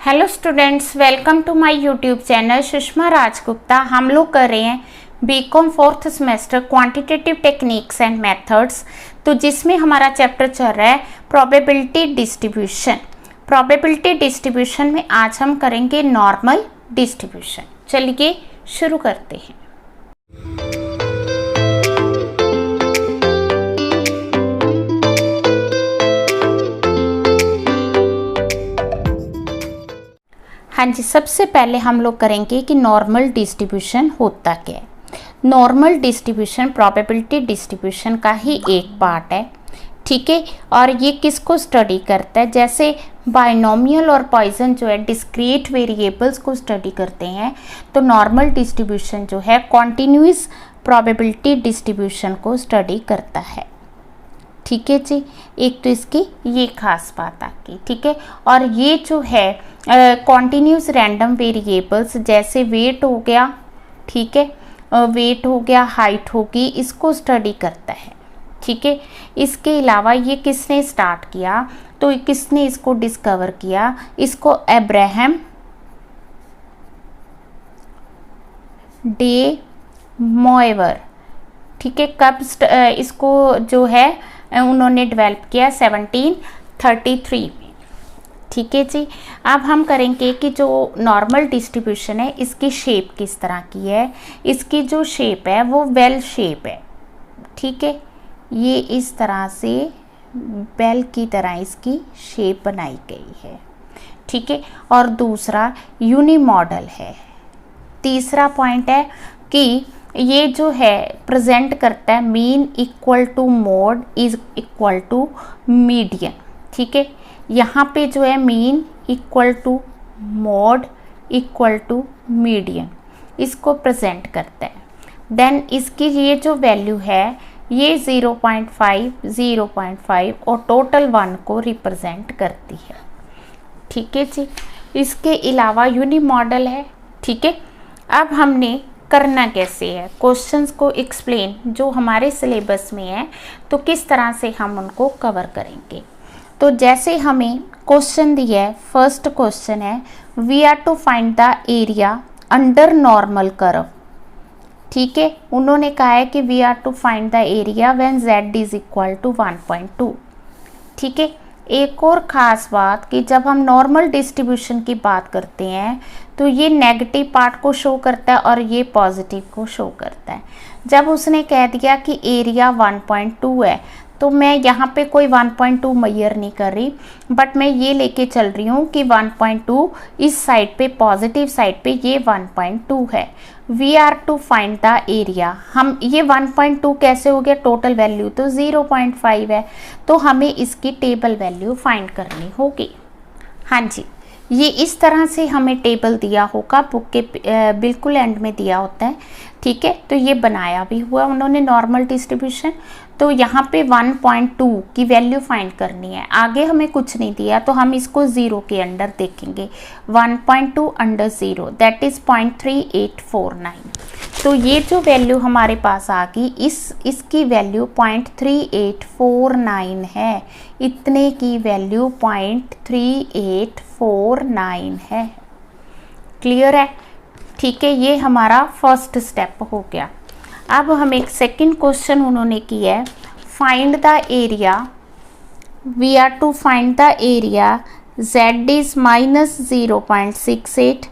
Hello students, welcome to my YouTube channel Sushma Rajgupta. हम लोग कर रहे हैं BCom fourth semester quantitative techniques and methods, तो जिसमें हमारा चैप्टर चल रहा है प्रोबेबिलिटी डिस्ट्रीब्यूशन। प्रोबेबिलिटी डिस्ट्रीब्यूशन में आज हम करेंगे नॉर्मल डिस्ट्रीब्यूशन। चलिए शुरू करते हैं। हाँ जी, सबसे पहले हम लोग करेंगे कि नॉर्मल डिस्ट्रीब्यूशन होता क्या है। नॉर्मल डिस्ट्रीब्यूशन प्रोबेबिलिटी डिस्ट्रीब्यूशन का ही एक पार्ट है, ठीक है। और ये किसको स्टडी करता है? जैसे बाइनोमियल और पॉइसन जो है डिस्क्रीट वेरिएबल्स को स्टडी करते हैं, तो नॉर्मल डिस्ट्रीब्यूशन जो है कॉन्टिन्यूस प्रोबेबिलिटी डिस्ट्रीब्यूशन को स्टडी करता है, ठीक है जी। एक तो इसकी ये खास बात आ गई, ठीक है। और ये जो है कॉन्टिन्यूस रैंडम वेरिएबल्स जैसे वेट हो गया, ठीक है, वेट हो गया, हाइट होगी, इसको स्टडी करता है, ठीक है। इसके अलावा ये किसने स्टार्ट किया? तो किसने इसको डिस्कवर किया? इसको अब्राहम डे मोएवर, ठीक है। कब इसको जो है उन्होंने डेवलप किया? 1733 में, ठीक है जी। अब हम करेंगे कि जो नॉर्मल डिस्ट्रीब्यूशन है इसकी शेप किस तरह की है। इसकी जो शेप है वो बेल शेप है, ठीक है। ये इस तरह से बेल की तरह इसकी शेप बनाई गई है, ठीक है। और दूसरा यूनिमॉडल है। तीसरा पॉइंट है कि ये जो है प्रेजेंट करता है mean equal to mode is equal to median, ठीक है। यहाँ पे जो है mean equal to mode equal to median, इसको प्रेजेंट करता है। देन इसकी ये जो वैल्यू है ये 0.5, 0.5 और टोटल 1 को रिप्रेजेंट करती है, ठीक है जी। इसके अलावा यूनिमॉडल है, ठीक है। अब हमने करना कैसे है, क्वेश्चंस को एक्सप्लेन जो हमारे सिलेबस में है, तो किस तरह से हम उनको कवर करेंगे। तो जैसे हमें क्वेश्चन दिया है, फर्स्ट क्वेश्चन है we are to find the area under normal curve, ठीक है। उन्होंने कहा है कि we are to find the area when z is equal to 1.2, ठीक है। एक और ख़ास बात कि जब हम नॉर्मल डिस्ट्रीब्यूशन की बात करते हैं तो ये नेगेटिव पार्ट को शो करता है और ये पॉजिटिव को शो करता है। जब उसने कह दिया कि एरिया 1.2 है, तो मैं यहाँ पे कोई 1.2 मेजर नहीं कर रही, बट मैं ये लेके चल रही हूँ कि 1.2 इस साइड पे, पॉजिटिव साइड पे ये 1.2 है। We are to find the area, हम ये 1.2 कैसे हो गया? टोटल वैल्यू तो 0.5 है, तो हमें इसकी टेबल वैल्यू फाइंड करनी होगी। हाँ जी, ये इस तरह से हमें टेबल दिया होगा, बुक के बिल्कुल एंड में दिया होता है, ठीक है। तो ये बनाया भी हुआ उन्होंने नॉर्मल डिस्ट्रीब्यूशन। तो यहाँ पे 1.2 की वैल्यू फाइंड करनी है, आगे हमें कुछ नहीं दिया, तो हम इसको 0 के अंडर देखेंगे। 1.2 अंडर 0 दैट इज 0.3849। तो ये जो वैल्यू हमारे पास आ गई, इसकी वैल्यू 0.3849 है। इतने की वैल्यू 0.3849 है। क्लियर है, ठीक है। ये हमारा फर्स्ट स्टेप हो गया। अब हम एक सेकंड क्वेश्चन उन्होंने किया है, find the area, we are to find the area z is minus 0.68,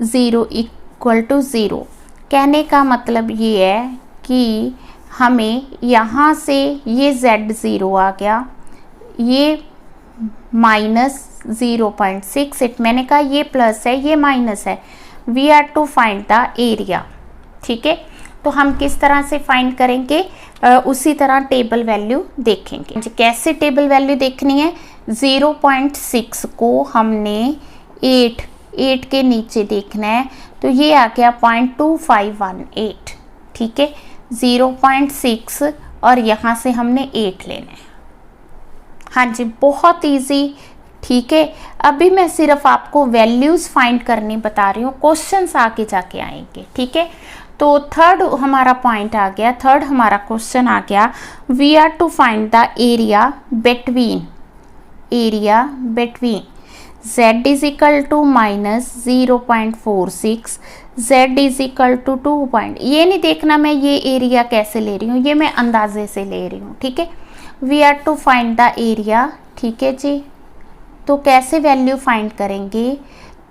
0 equal to 0। कहने का मतलब ये है कि हमें यहाँ से ये z 0 आ गया, ये माइनस 0.68, मैंने कहा ये प्लस है ये माइनस है। We are to find the area, ठीक है। तो हम किस तरह से फाइंड करेंगे? उसी तरह टेबल वैल्यू देखेंगे। कैसे टेबल वैल्यू देखनी है? 0.6 को हमने 8 के नीचे देखना है, तो ये आ गया 0.2518, ठीक है। 0.6 और यहाँ से हमने 8 लेना है। हाँ जी, बहुत इजी, ठीक है। अभी मैं सिर्फ आपको वैल्यूज फाइंड करनी बता रही हूँ, क्वेश्चंस आगे जाके आएंगे, ठीक है। तो थर्ड हमारा पॉइंट आ गया, थर्ड हमारा क्वेश्चन आ गया, we are to find the area between z is equal to minus 0.46, z is equal to 2 point, ये नहीं देखना मैं ये एरिया कैसे ले रही हूँ, ये मैं अंदाजे से ले रही हूँ, ठीक है। We are to find the area, ठीक है जी। तो कैसे वैल्यू फाइंड करेंगे,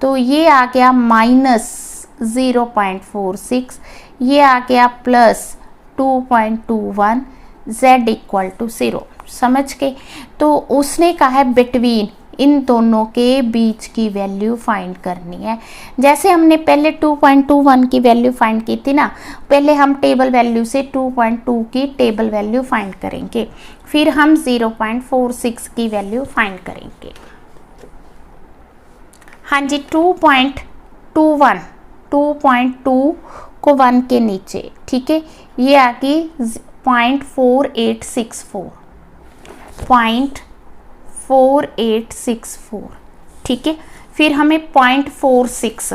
तो ये आ गया माइनस 0.46, ये आ गया प्लस 2.21, z इक्वल टू 0, समझ के। तो उसने कहा है बिटवीन, इन दोनों के बीच की वैल्यू फाइंड करनी है। जैसे हमने पहले 2.21 की वैल्यू फाइंड की थी ना, पहले हम टेबल वैल्यू से 2.2 की टेबल वैल्यू फाइंड करेंगे, फिर हम 0.46 की वैल्यू फाइंड करेंगे। हाँ जी, 2.21, 2.2 को 1 के नीचे, ठीक है, ये आ गई 0.4864, 0.4864, ठीक है। फिर हमें 0.46,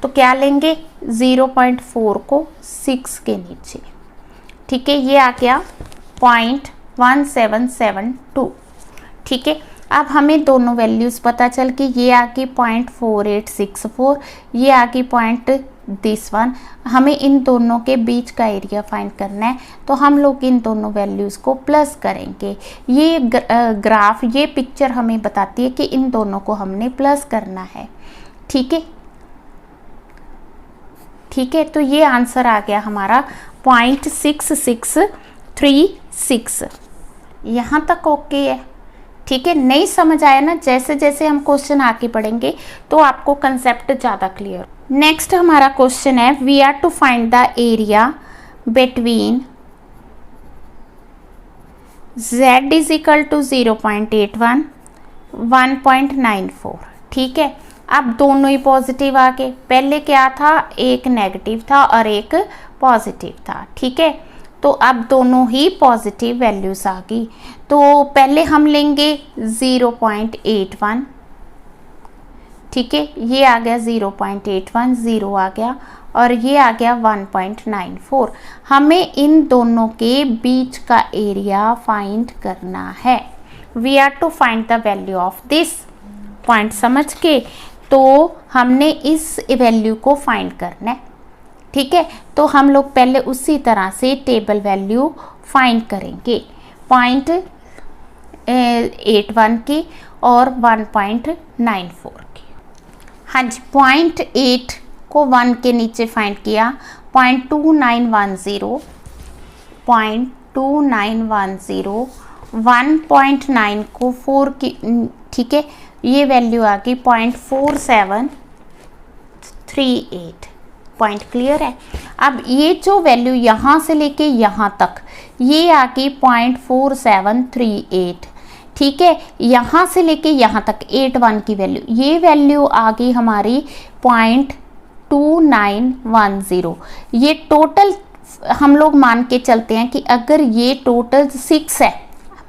तो क्या लेंगे, 0.4 को 6 के नीचे, ठीक है, ये आ गया 0.1772, ठीक है। अब हमें दोनों वैल्यूज़ पता चल कि ये आ गई 0.4864, ये आ गई दिस वन। हमें इन दोनों के बीच का एरिया फाइंड करना है, तो हम लोग इन दोनों वैल्यूज़ को प्लस करेंगे। ये ग्राफ, ये पिक्चर हमें बताती है कि इन दोनों को हमने प्लस करना है, ठीक है, ठीक है। तो ये आंसर आ गया हमारा 0.6636, यहाँ तक ओके है, ठीक है। नहीं समझ आया ना, जैसे जैसे हम क्वेश्चन आगे पढ़ेंगे तो आपको कंसेप्ट ज़्यादा क्लियर। नेक्स्ट हमारा क्वेश्चन है, we are to find the area between z is equal to 0.81, 1.94, ठीक है। अब दोनों ही पॉजिटिव आ गए, पहले क्या था, एक नेगेटिव था और एक पॉजिटिव था, ठीक है। तो अब दोनों ही पॉजिटिव वैल्यूज आ गई, तो पहले हम लेंगे 0.81, ठीक है, ये आ गया 0.81, 0 आ गया, और ये आ गया 1.94। हमें इन दोनों के बीच का एरिया फाइंड करना है। We are to find the value of this point, समझ के। तो हमने इस वैल्यू को फाइंड करना है, ठीक है। तो हम लोग पहले उसी तरह से टेबल वैल्यू फाइंड करेंगे, 0.81 की और 1.94 की। हाँ जी, 0.8 को 1 के नीचे फाइंड किया, 0.2910, 0.2910, 1.9 को 4 की, ठीक है, ये वैल्यू आ गई 0.4738। पॉइंट क्लियर है। अब ये जो वैल्यू यहाँ से लेके यहाँ तक, ये आ गई 0.4738, ठीक है। यहाँ से लेके यहाँ तक 81 की वैल्यू, ये वैल्यू आ गई हमारी 0.2910। ये टोटल हम लोग मान के चलते हैं कि अगर ये टोटल 6 है,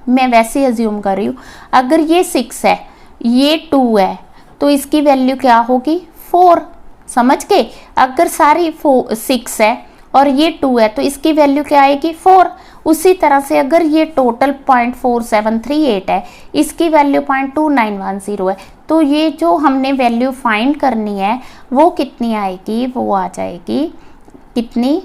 मैं वैसे अज्यूम कर रही हूँ, अगर ये 6 है, ये 2 है, तो इसकी वैल्यू क्या होगी, 4, समझ के। अगर सारी 6 है और ये 2 है, तो इसकी वैल्यू क्या आएगी, 4। उसी तरह से अगर ये टोटल 0.4738 है, इसकी वैल्यू 0.2910 है, तो ये जो हमने वैल्यू फाइंड करनी है वो कितनी आएगी, वो आ जाएगी कितनी,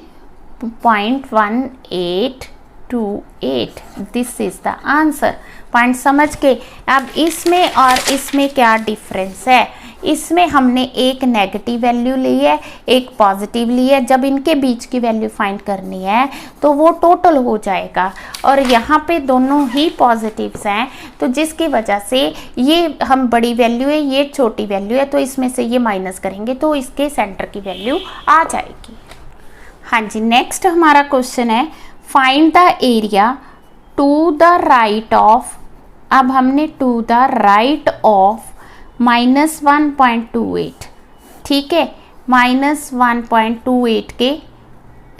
0.1828। This is the answer. Point समझ के। अब इसमें और इसमें क्या डिफरेंस है, इसमें हमने एक नेगेटिव वैल्यू ली है, एक पॉजिटिव ली है। जब इनके बीच की वैल्यू फाइंड करनी है तो वो टोटल हो जाएगा, और यहाँ पे दोनों ही पॉजिटिव्स हैं, तो जिसकी वजह से ये हम बड़ी वैल्यू है, ये छोटी वैल्यू है, तो इसमें से ये माइनस करेंगे तो इसके सेंटर की वैल्यू आ जाएगी। हाँ जी, नेक्स्ट हमारा क्वेश्चन है, find the area to the right of, अब हमने टू द राइट ऑफ -1.28, ठीक है, -1.28 के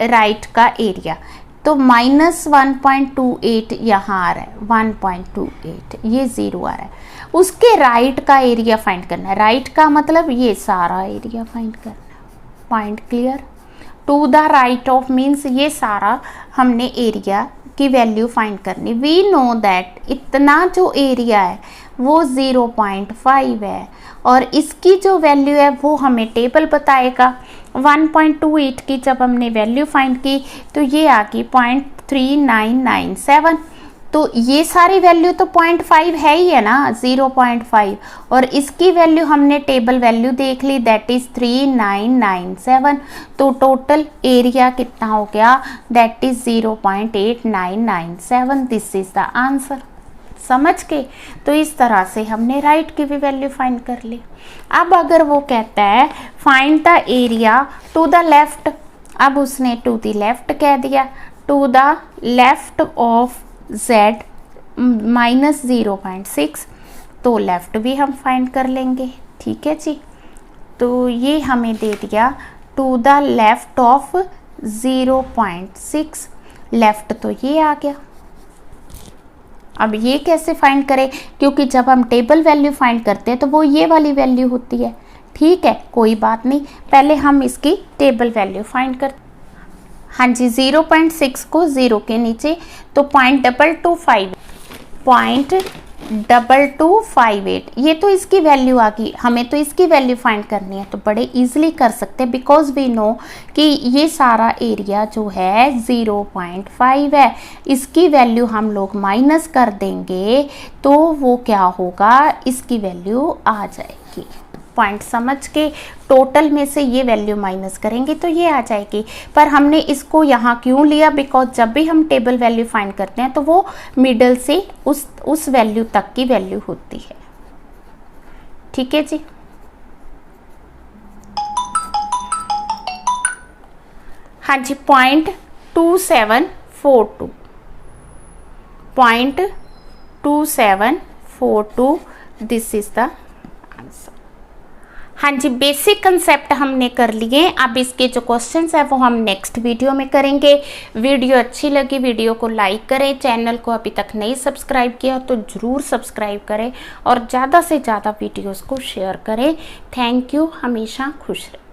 राइट का एरिया। तो -1.28 यहाँ आ रहा है, 1.28 ये 0 आ रहा है, उसके राइट का एरिया फाइंड करना है। राइट का मतलब ये सारा एरिया फाइंड करना है। Point clear. To the right of means ये सारा हमने एरिया की वैल्यू फाइंड करनी। वी नो दैट इतना जो एरिया है वो 0.5 है और इसकी जो वैल्यू है वो हमें टेबल बताएगा। 1.28 की जब हमने वैल्यू फाइंड की तो ये आ गई 0.3997। तो ये सारी वैल्यू तो 0.5 है ही है ना, 0.5, और इसकी वैल्यू हमने टेबल वैल्यू देख ली, दैट इज 3997। तो टोटल एरिया कितना हो गया, that is 0.8997। This is the answer. समझ के, तो इस तरह से हमने राइट की भी वैल्यू फाइंड कर ली। अब अगर वो कहता है find the area to the left, अब उसने टू द लेफ्ट कह दिया, to the left of z -0.6, तो लेफ्ट भी हम फाइंड कर लेंगे। ठीक है जी, तो ये हमें दे दिया to the left of 0.6, left तो ये आ गया। अब ये कैसे फाइंड करें, क्योंकि जब हम टेबल वैल्यू फाइंड करते हैं तो वो ये वाली वैल्यू होती है। ठीक है, कोई बात नहीं, पहले हम इसकी टेबल वैल्यू फाइंड करते। हाँ जी, 0.6 को 0 के नीचे तो 0.2258, ये तो इसकी वैल्यू आ गई। हमें तो इसकी वैल्यू फाइंड करनी है, तो बड़े इजीली कर सकते हैं, बिकॉज वी नो कि ये सारा एरिया जो है 0.5 है। इसकी वैल्यू हम लोग माइनस कर देंगे तो वो क्या होगा, इसकी वैल्यू आ जाएगी। पॉइंट समझ के, टोटल में से ये वैल्यू माइनस करेंगे तो ये आ जाएगी। पर हमने इसको यहाँ क्यों लिया, बिकॉज जब भी हम टेबल वैल्यू फाइंड करते हैं तो वो मिडल से उस वैल्यू तक की वैल्यू होती है। ठीक है जी। हाँ जी, 0.2742 दिस इज द आंसर। हाँ जी, बेसिक कंसेप्ट हमने कर लिए। अब इसके जो क्वेश्चंस है वो हम नेक्स्ट वीडियो में करेंगे। वीडियो अच्छी लगी, वीडियो को लाइक करें। चैनल को अभी तक नहीं सब्सक्राइब किया तो ज़रूर सब्सक्राइब करें और ज़्यादा से ज़्यादा वीडियोस को शेयर करें। थैंक यू, हमेशा खुश रहें।